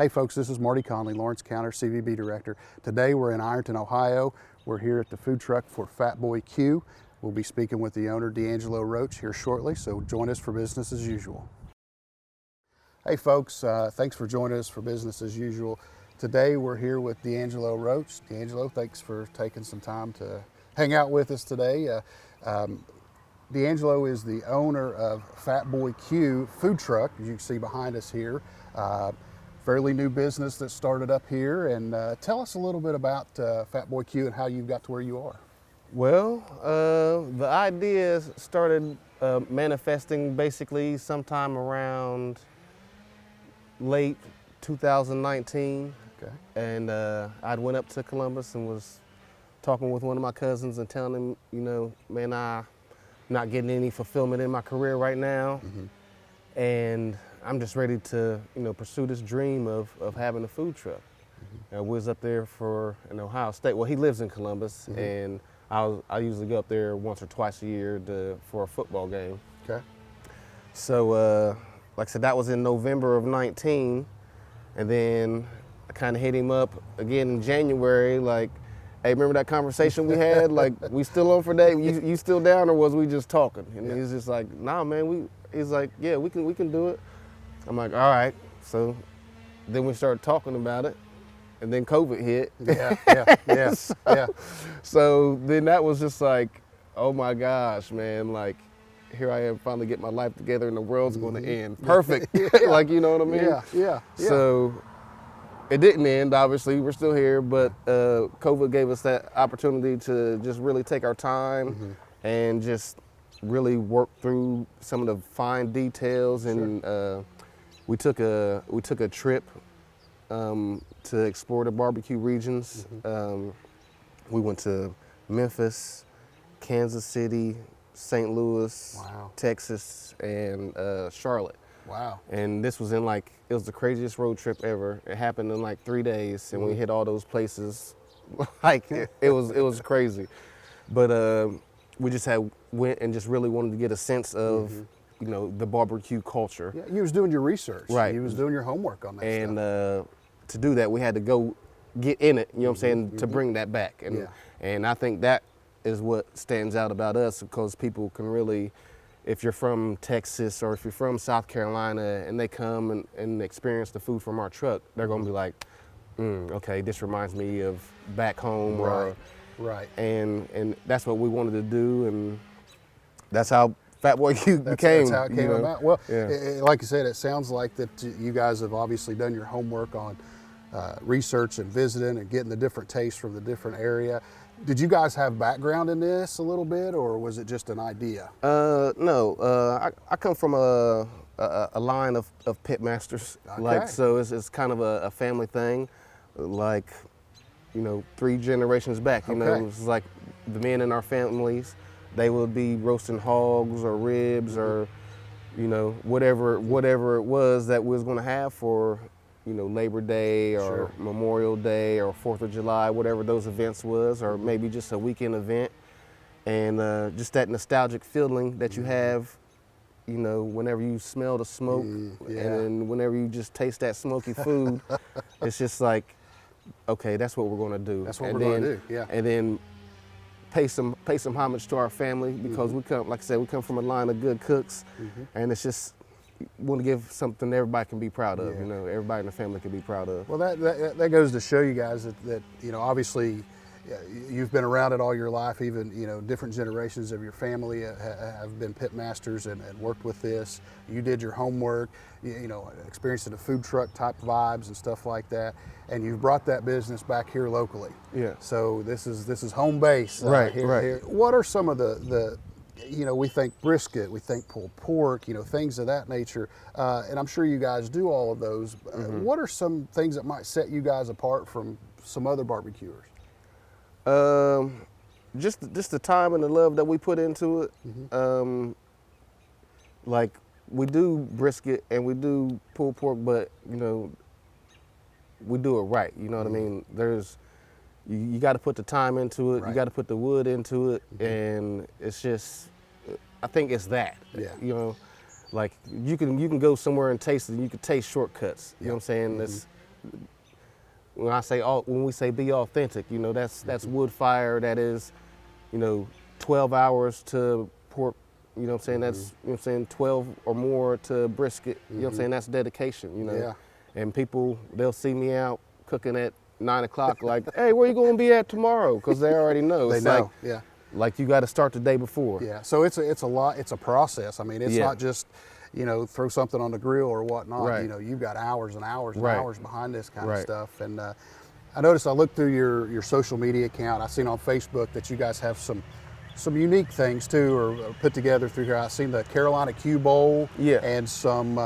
Hey folks, this is Marty Conley, Lawrence County CVB Director. Today we're in Ironton, Ohio. We're here at the food truck for Fat Boy Q. We'll be speaking with the owner, D'Angelo Roach, here shortly, so join us for business as usual. Hey folks, thanks for joining us for business as usual. Today we're here with D'Angelo Roach. D'Angelo, thanks for taking some time to hang out with us today. D'Angelo is the owner of Fat Boy Q food truck, as you can see behind us here. Fairly new business that started up here, and tell us a little bit about Fat Boy Q and how you got to where you are. Well, the idea started manifesting basically sometime around late 2019. Okay. And I went up to Columbus and was talking with one of my cousins and telling him, you know, man, I'm not getting any fulfillment in my career right now. Mm-hmm. And I'm just ready to, you know, pursue this dream of having a food truck. Mm-hmm. We was up there in Ohio State. Well, he lives in Columbus, mm-hmm. and I usually go up there once or twice a year for a football game. Okay. So, like I said, that was in November of 19, and then I kind of hit him up again in January, like, hey, remember that conversation we had? Like, we still on for that? You still down, or was we just talking? And yeah. He's just like, nah, man. He's like, yeah, we can do it. I'm like, all right. So then we started talking about it, and then COVID hit. Yeah. So then that was just like, oh my gosh, man, like, here I am finally getting my life together and the world's mm-hmm. going to end. Perfect. Yeah. Like, you know what I mean? Yeah. So it didn't end, obviously. We're still here, but COVID gave us that opportunity to just really take our time mm-hmm. and just really work through some of the fine details. And sure. we took a trip to explore the barbecue regions. Mm-hmm. We went to Memphis, Kansas City, St. Louis, wow. Texas, and Charlotte. Wow. And this was it was the craziest road trip ever. It happened in like 3 days, and we hit all those places. Like, it was crazy. But we just went and just really wanted to get a sense of, you know, the barbecue culture. Yeah, you was doing your research. Right. You was doing your homework on that and, stuff. To do that, we had to go get in it, you know what I'm saying, to bring that back. And I think that is what stands out about us, because people can really, if you're from Texas or if you're from South Carolina and they come and experience the food from our truck, they're gonna be like, okay, this reminds me of back home. Right. And that's what we wanted to do, and that's how Fat Boy Q became. That's how it came about. Well, yeah. Like I said, it sounds like that you guys have obviously done your homework on research and visiting and getting the different tastes from the different area. Did you guys have background in this a little bit, or was it just an idea? No, I come from a line of pit masters. Okay. Like, so it's kind of a family thing, like, you know, 3 generations back. You know, it's like the men in our families, they would be roasting hogs or ribs or, you know, whatever it was that we was going to have for, you know, Labor Day or sure. Memorial Day or 4th of July, whatever those events was, or maybe just a weekend event. And just that nostalgic feeling that you have, you know, whenever you smell the smoke and then whenever you just taste that smoky food, it's just like, okay, that's what we're going to do. That's what we're going to do, yeah. And then pay some homage to our family, because we come, like I said, we come from a line of good cooks, and it's just, want to give something everybody can be proud of. You know, everybody in the family can be proud of. Well, that goes to show you guys that you know, obviously you've been around it all your life. Even, you know, different generations of your family have been pit masters and worked with this. You did your homework, you know, experiencing the food truck type vibes and stuff like that, and you've brought that business back here locally. Yeah. So this is home base. Right. Here. What are some of the you know, we think brisket, we think pulled pork, you know, things of that nature, and I'm sure you guys do all of those. What are some things that might set you guys apart from some other barbecuers? Just the time and the love that we put into it. Like, we do brisket and we do pulled pork, but, you know, we do it right. You know what I mean? You got to put the time into it. Right. You got to put the wood into it, and it's just, I think it's that. Yeah. You know, like, you can go somewhere and taste it, and you can taste shortcuts. You know what I'm saying? when we say be authentic, you know, that's wood fire. That is, you know, 12 hours to pork. You know what I'm saying? That's, you know what I'm saying, 12 or more to brisket. You know what I'm saying? That's dedication, you know. Yeah. And people, they'll see me out cooking at 9 o'clock like, hey, where you going to be at tomorrow? Because they already know. They It's know, like, yeah. Like you got to start the day before. Yeah, so it's a lot, it's a process. I mean, it's Yeah. not just, you know, throw something on the grill or whatnot. Right. You know, you've got hours and hours and Right. hours behind this kind of Right. stuff. And I noticed, I looked through your social media account. I seen on Facebook that you guys have some unique things too, or put together through here. I seen the Carolina Q Bowl, Yeah. and some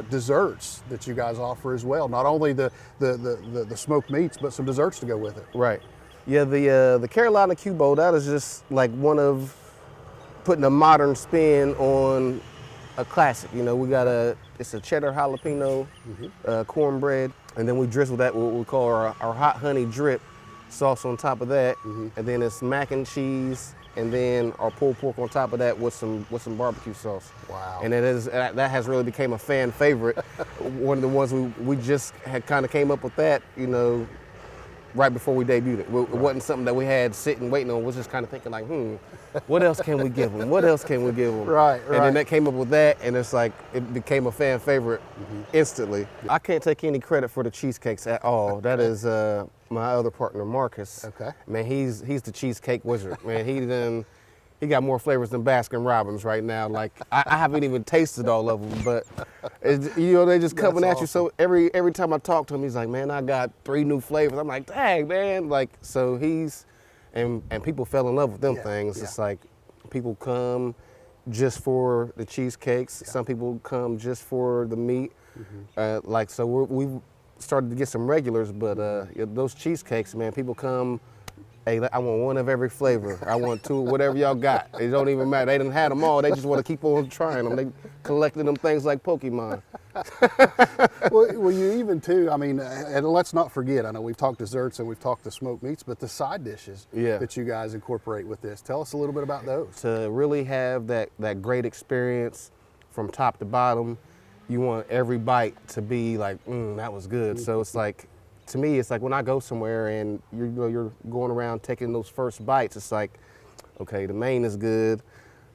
desserts that you guys offer as well. Not only the smoked meats, but some desserts to go with it. Right. Yeah, the Carolina Q Bowl, that is just like one of putting a modern spin on a classic. You know, we got it's a cheddar jalapeno cornbread, and then we drizzle that with what we call our hot honey drip sauce on top of that, and then it's mac and cheese, and then our pulled pork on top of that with some barbecue sauce. Wow. And that has really became a fan favorite. One of the ones we just had kind of came up with that, you know, right before we debuted it. It wasn't something that we had sitting waiting on. We was just kind of thinking like, what else can we give them? What else can we give them? Right, And then that came up with that, and it's like, it became a fan favorite instantly. I can't take any credit for the cheesecakes at all. That is my other partner, Marcus. Okay. Man, he's the cheesecake wizard. Man, he got more flavors than Baskin Robbins right now. Like I haven't even tasted all of them, but you know, they just coming That's at you. So every time I talk to him, he's like, man, I got 3 new flavors. I'm like, dang, man. Like, so and people fell in love with them things. Yeah. It's like people come just for the cheesecakes. Some people come just for the meat. Like, so we've started to get some regulars, but those cheesecakes, man, people come. Hey, I want one of every flavor. I want 2, whatever y'all got. It don't even matter. They done had them all. They just want to keep on trying them. They collected them things like Pokemon. Well, you even too, I mean, and let's not forget, I know we've talked desserts and we've talked the smoked meats, but the side dishes that you guys incorporate with this. Tell us a little bit about those. To really have that great experience from top to bottom, you want every bite to be like, that was good. So it's like, to me, it's like when I go somewhere and you're going around taking those first bites, it's like, okay, the main is good.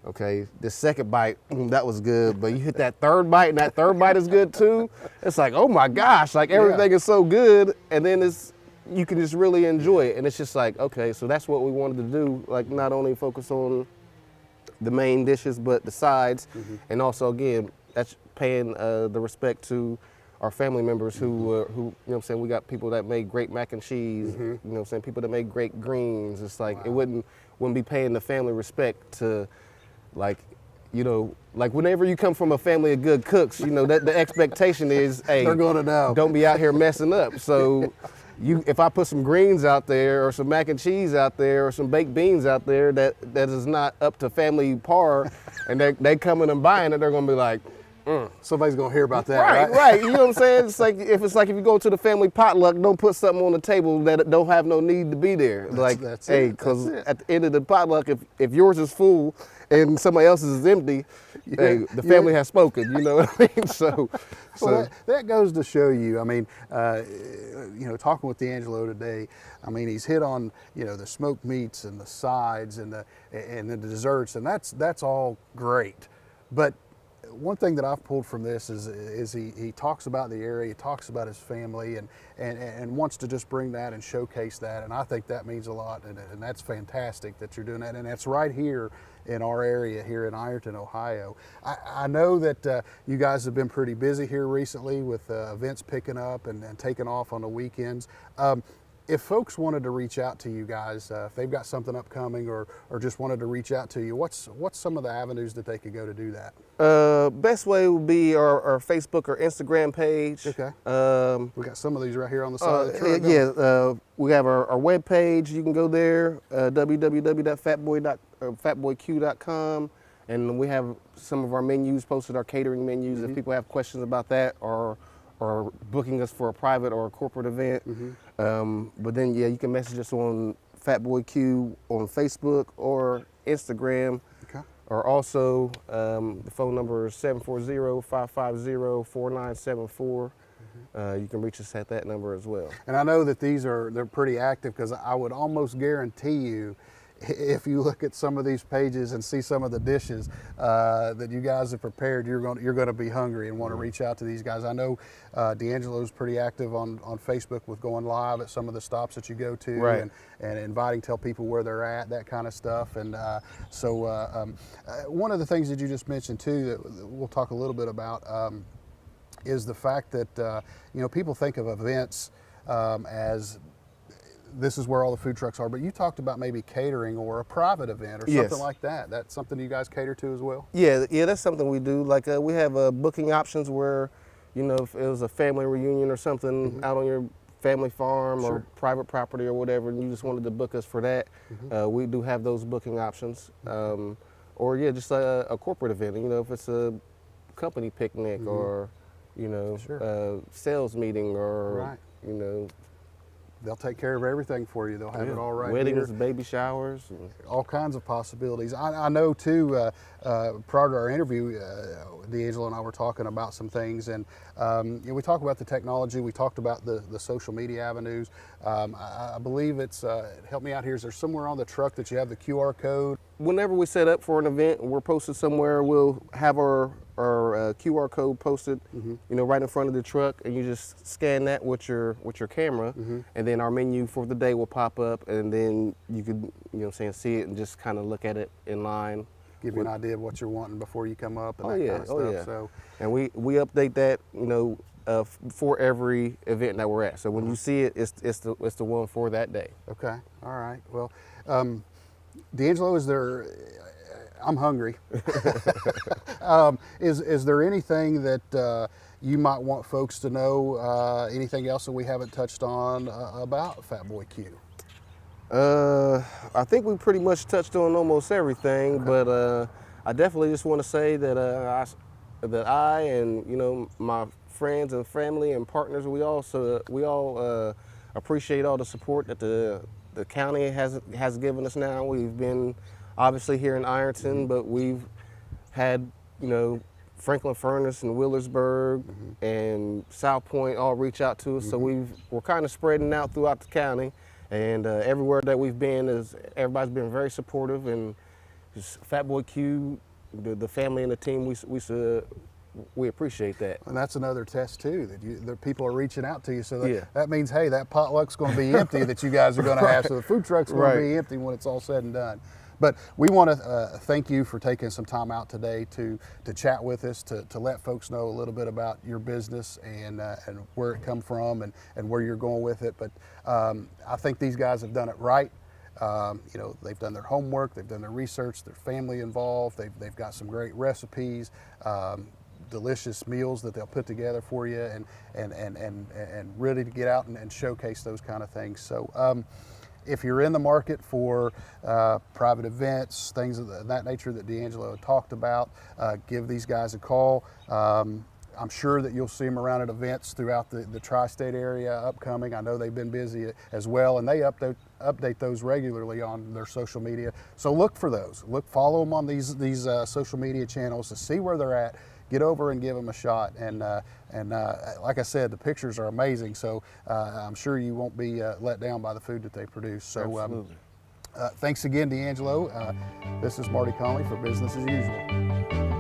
Okay, the second bite, that was good, but you hit that third bite and that third bite is good too. It's like, oh my gosh, like everything is so good, and then you can just really enjoy it. And it's just like, okay, so that's what we wanted to do, like not only focus on the main dishes, but the sides, and also again, that's paying the respect to our family members who you know what I'm saying, we got people that make great mac and cheese, you know what I'm saying, people that make great greens. It's like, it wouldn't be paying the family respect to, like, you know, like whenever you come from a family of good cooks, you know, that the expectation is, hey, They're gonna know. Don't be out here messing up. So if I put some greens out there or some mac and cheese out there or some baked beans out there that is not up to family par, and they coming and buying it, they're gonna be like, Somebody's gonna hear about that, right, right? right. You know what I'm saying? It's like if you go to the family potluck, don't put something on the table that don't have no need to be there. That's hey, it. because at the end of the potluck, if yours is full and somebody else's is empty, hey, the family has spoken. You know what I mean? So that goes to show you. I mean, you know, talking with D'Angelo today, I mean, he's hit on, you know, the smoked meats and the sides and the desserts, and that's all great, but one thing that I've pulled from this is he talks about the area, he talks about his family, and wants to just bring that and showcase that, and I think that means a lot, and that's fantastic that you're doing that, and that's right here in our area here in Ironton, Ohio. I know that you guys have been pretty busy here recently with events picking up and taking off on the weekends. If folks wanted to reach out to you guys, if they've got something upcoming or just wanted to reach out to you, what's some of the avenues that they could go to do that? Best way would be our Facebook or Instagram page. Okay. We got some of these right here on the side of the truck. We have our web page. You can go there, www.fatboyq.com, and we have some of our menus posted, our catering menus. If people have questions about that or booking us for a private or a corporate event. But then, you can message us on Fatboy Q on Facebook or Instagram. Okay. Or also, the phone number is 740-550-4974. you can reach us at that number as well. And I know that they're pretty active, because I would almost guarantee you, if you look at some of these pages and see some of the dishes that you guys have prepared, you're going to be hungry and want to reach out to these guys. I know D'Angelo's pretty active on Facebook with going live at some of the stops that you go to, Right. and inviting, tell people where they're at, that kind of stuff. And one of the things that you just mentioned too, that we'll talk a little bit about, is the fact that people think of events as this is where all the food trucks are, but you talked about maybe catering or a private event or Yes. something like that. That's something you guys cater to as well? Yeah, that's something we do. Like we have booking options where, if it was a family reunion or something out on your family farm or private property or whatever, and you just wanted to book us for that, we do have those booking options. Or just a corporate event. If it's a company picnic or sales meeting or They'll take care of everything for you. They'll have it all right weddings, here. baby showers. All kinds of possibilities. I know too, prior to our interview, D'Angelo and I were talking about some things, and we talked about the technology, we talked about the social media avenues. I believe it's, help me out here, is there somewhere on the truck that you have the QR code? Whenever we set up for an event and we're posted somewhere, we'll have our QR code posted, right in front of the truck, and you just scan that with your camera, and then our menu for the day will pop up, and then you could, see it and just kind of look at it in line. Give you an idea of what you're wanting before you come up and that kind of stuff. Yeah. So, and we update that, for every event that we're at. So when you see it, it's the one for that day. okay, all right. Well, D'Angelo, I'm hungry. Is there anything that you might want folks to know, anything else that we haven't touched on about Fat Boy Q? I think we pretty much touched on almost everything, but I definitely just want to say that I and my friends and family and partners, we all appreciate all the support that the county has given us. Now we've been obviously here in Ironton, but we've had Franklin Furnace and Willersburg and South Point all reach out to us. So we're kind of spreading out throughout the county. And everywhere that we've been, everybody's been very supportive, and just Fat Boy Q, the family and the team, we appreciate that. And that's another test too, that people are reaching out to you. So that means, hey, that potluck's going to be empty that you guys are going to have. So the food truck's going to be empty when it's all said and done. But we want to thank you for taking some time out today to chat with us, to let folks know a little bit about your business and where it come from and where you're going with it. But I think these guys have done it right. They've done their homework, they've done their research, their family involved, they've got some great recipes, delicious meals that they'll put together for you, and ready to get out and showcase those kind of things. So if you're in the market for private events, things of that nature that D'Angelo had talked about, give these guys a call. I'm sure that you'll see them around at events throughout the tri-state area upcoming. I know they've been busy as well, and they update those regularly on their social media. So look for those. Follow them on these social media channels to see where they're at. Get over and give them a shot. And like I said, the pictures are amazing. So I'm sure you won't be let down by the food that they produce. So thanks again, D'Angelo. This is Marty Conley for Business as Usual.